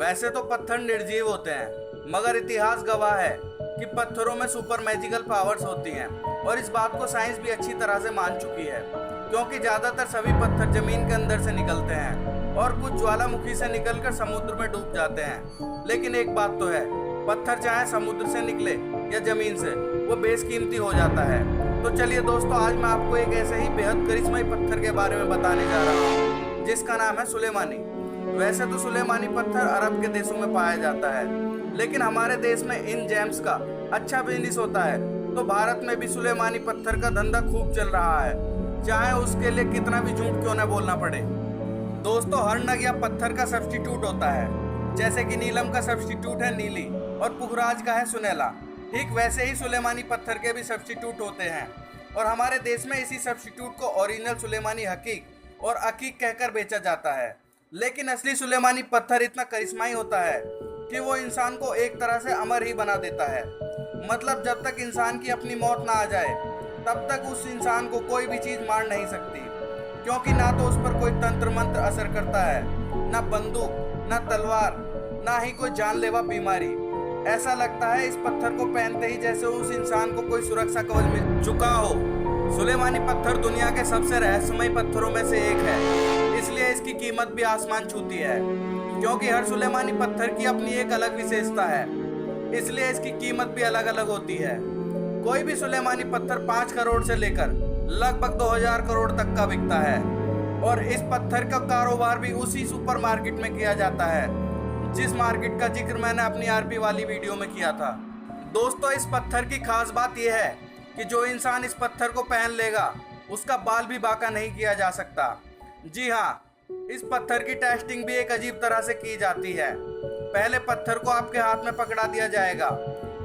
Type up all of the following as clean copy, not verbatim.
वैसे तो पत्थर निर्जीव होते हैं, मगर इतिहास गवाह है कि पत्थरों में सुपर मैजिकल पावर्स होती हैं और इस बात को साइंस भी अच्छी तरह से मान चुकी है, क्योंकि ज़्यादातर सभी पत्थर जमीन के अंदर से निकलते हैं और कुछ ज्वालामुखी से निकलकर समुद्र में डूब जाते हैं। लेकिन एक बात तो है, पत्थर चाहे समुद्र से निकले या जमीन से, वो बेशकीमती हो जाता है। तो चलिए दोस्तों, आज मैं आपको एक ऐसे ही बेहद करिश्माई पत्थर के बारे में बताने जा रहा हूँ जिसका नाम है सुलेमानी। वैसे तो सुलेमानी पत्थर अरब के देशों में पाया जाता है, लेकिन हमारे देश में इन जेम्स का अच्छा बिजनेस होता है, तो भारत में भी सुलेमानी पत्थर का धंधा खूब चल रहा है, चाहे उसके लिए कितना भी झूठ क्यों न बोलना पड़े। दोस्तों, हर नग या पत्थर का सब्स्टिट्यूट होता है, जैसे कि नीलम का सब्स्टिट्यूट है नीली और पुखराज का है सुनहला। ठीक वैसे ही सुलेमानी पत्थर के भी सब्स्टिट्यूट होते हैं और हमारे देश में इसी सब्स्टिट्यूट को ओरिजिनल सुलेमानी हकीक और अकीक कहकर बेचा जाता है। लेकिन असली सुलेमानी पत्थर इतना करिश्माई होता है कि वो इंसान को एक तरह से अमर ही बना देता है। मतलब जब तक इंसान की अपनी मौत ना आ जाए तब तक उस इंसान को कोई भी चीज़ मार नहीं सकती, क्योंकि ना तो उस पर कोई तंत्र मंत्र असर करता है, ना बंदूक, ना तलवार, ना ही कोई जानलेवा बीमारी। ऐसा लगता है इस पत्थर को पहनते ही जैसे उस इंसान को कोई सुरक्षा कवच मिल चुका हो। सुलेमानी पत्थर दुनिया के सबसे रहस्यमय पत्थरों में से एक है, इसलिए इसकी कीमत भी आसमान छूती है, क्योंकि हर सुलेमानी पत्थर की अपनी एक अलग विशेषता है, इसलिए इसकी कीमत भी अलग अलग होती है। कोई भी सुलेमानी पत्थर 5 करोड़ से लेकर लगभग 2000 करोड़ तक का बिकता है और इस पत्थर का कारोबार भी उसी सुपर मार्केट में किया जाता है जिस मार्केट का जिक्र मैंने अपनी आरपी वाली वीडियो में किया था। दोस्तों, इस पत्थर की खास बात यह है कि जो इंसान इस पत्थर को पहन लेगा उसका बाल भी बांका नहीं किया जा सकता। जी हाँ, इस पत्थर की टेस्टिंग भी एक अजीब तरह से की जाती है। पहले पत्थर को आपके हाथ में पकड़ा दिया जाएगा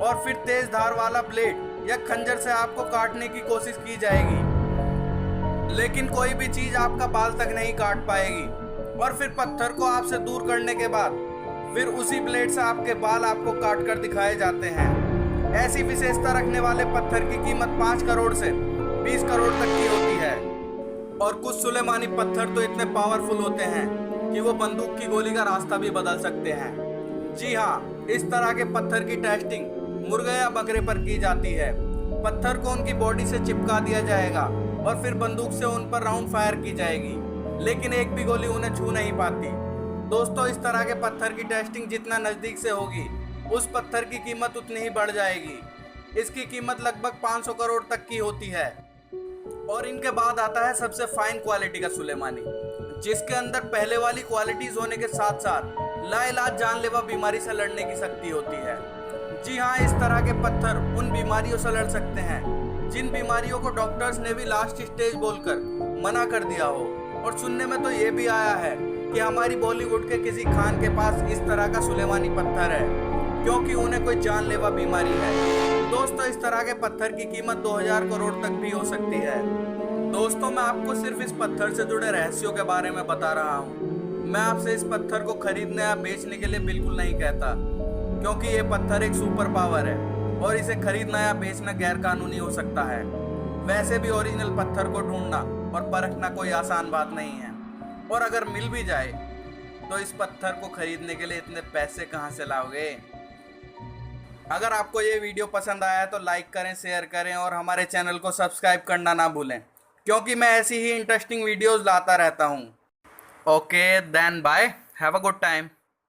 और फिर तेज धार वाला ब्लेड या खंजर से आपको काटने की कोशिश की जाएगी, लेकिन कोई भी चीज आपका बाल तक नहीं काट पाएगी। और फिर पत्थर को आपसे दूर करने के बाद फिर उसी ब्लेड से आपके बाल आपको काट कर दिखाए जाते हैं। ऐसी विशेषता रखने वाले पत्थर की कीमत 5 करोड़ से 20 करोड़ तक की होती है। और कुछ सुलेमानी पत्थर तो इतने पावरफुल होते हैं कि वो बंदूक की गोली का रास्ता भी बदल सकते हैं। जी हाँ, इस तरह के पत्थर की टेस्टिंग मुर्गे या बकरे पर की जाती है। पत्थर को उनकी बॉडी से चिपका दिया जाएगा और फिर बंदूक से उन पर राउंड फायर की जाएगी, लेकिन एक भी गोली उन्हें छू नहीं पाती। दोस्तों, इस तरह के पत्थर की टेस्टिंग जितना नज़दीक से होगी उस पत्थर की कीमत उतनी ही बढ़ जाएगी। इसकी कीमत लगभग 500 करोड़ तक की होती है। और इनके बाद आता है सबसे फाइन क्वालिटी का सुलेमानी, जिसके अंदर पहले वाली क्वालिटीज होने के साथ साथ लाइलाज जानलेवा बीमारी से लड़ने की शक्ति होती है। जी हाँ, इस तरह के पत्थर उन बीमारियों से लड़ सकते हैं जिन बीमारियों को डॉक्टर्स ने भी लास्ट स्टेज बोलकर मना कर दिया हो। और सुनने में तो ये भी आया है कि हमारी बॉलीवुड के किसी खान के पास इस तरह का सुलेमानी पत्थर है, क्योंकि उन्हें कोई जानलेवा बीमारी है। दोस्तों, इस तरह के पत्थर की कीमत 2000 करोड़ तक भी हो सकती है। दोस्तों, मैं आपको सिर्फ इस पत्थर से जुड़े रहस्यों के बारे में बता रहा हूँ। मैं आपसे इस पत्थर को खरीदने या बेचने के लिए बिल्कुल नहीं कहता, क्योंकि ये पत्थर एक सुपर पावर है और इसे खरीदना या बेचना गैर कानूनी हो सकता है। वैसे भी ओरिजिनल पत्थर को ढूंढना और परखना कोई आसान बात नहीं है, और अगर मिल भी जाए तो इस पत्थर को खरीदने के लिए इतने पैसे कहाँ से लाओगे। अगर आपको ये वीडियो पसंद आया है तो लाइक करें, शेयर करें और हमारे चैनल को सब्सक्राइब करना ना भूलें, क्योंकि मैं ऐसी ही इंटरेस्टिंग वीडियोस लाता रहता हूँ। Okay then bye, have a good time.